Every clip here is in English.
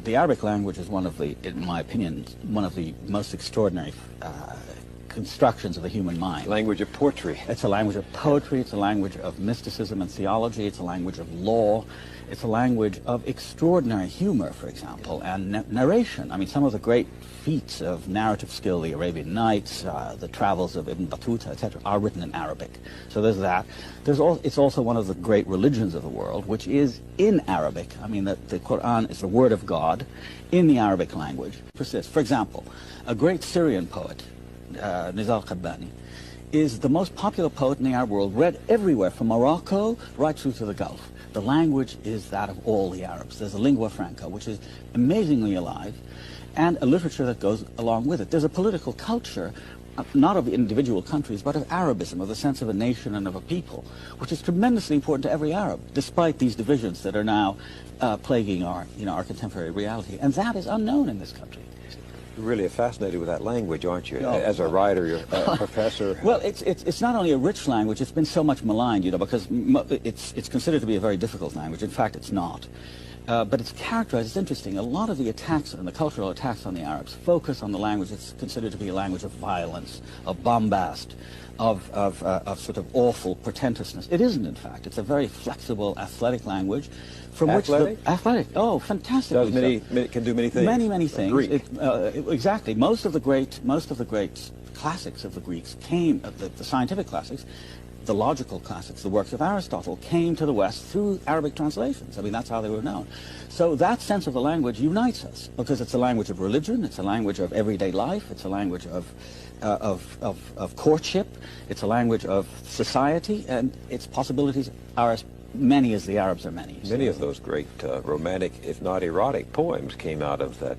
the Arabic language is one of the, in my opinion, one of the most extraordinary constructions of the human mind. Language of poetry. It's a language of poetry, it's a language of mysticism and theology, it's a language of law, it's a language of extraordinary humor, for example, and narration. I mean, some of the great feats of narrative skill, the Arabian Nights, the travels of Ibn Battuta, etc., are written in Arabic. So there's that. It's also one of the great religions of the world, which is in Arabic. I mean, the Quran is the word of God in the Arabic language. Persists. For example, a great Syrian poet, Nizar Qabbani, is the most popular poet in the Arab world, read everywhere from Morocco right through to the Gulf. The language is that of all the Arabs. There's a lingua franca, which is amazingly alive, and a literature that goes along with it. There's a political culture, not of individual countries, but of Arabism, of the sense of a nation and of a people, which is tremendously important to every Arab, despite these divisions that are now plaguing our contemporary reality. And that is unknown in this country. You're really fascinated with that language, aren't you? As a writer, you're a professor. Well, it's not only a rich language, it's been so much maligned, because it's considered to be a very difficult language. In fact, it's not. But it's characterized, it's interesting, a lot of the attacks and the cultural attacks on the Arabs focus on the language that's considered to be a language of violence, of bombast, of sort of awful pretentiousness. It isn't, in fact. It's a very flexible, athletic language. From athletic? Which athletic. Oh, fantastic. Can do many things. Many things. Greek. Exactly. Most of the great classics of the Greeks came, the scientific classics, the logical classics, the works of Aristotle, came to the West through Arabic translations. I mean, that's how they were known. So that sense of the language unites us, because it's a language of religion, it's a language of everyday life, it's a language of courtship, it's a language of society, and its possibilities are as many as the Arabs are many. Many of those great romantic, if not erotic, poems came out of that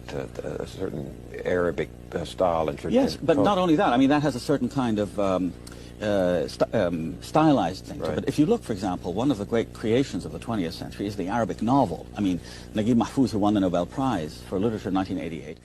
certain Arabic style and tradition. Yes, but not only that. I mean, that has a certain kind of stylized thing to it. But if you look, for example, one of the great creations of the 20th century is the Arabic novel. I mean, Naguib Mahfouz, who won the Nobel Prize for Literature in 1988,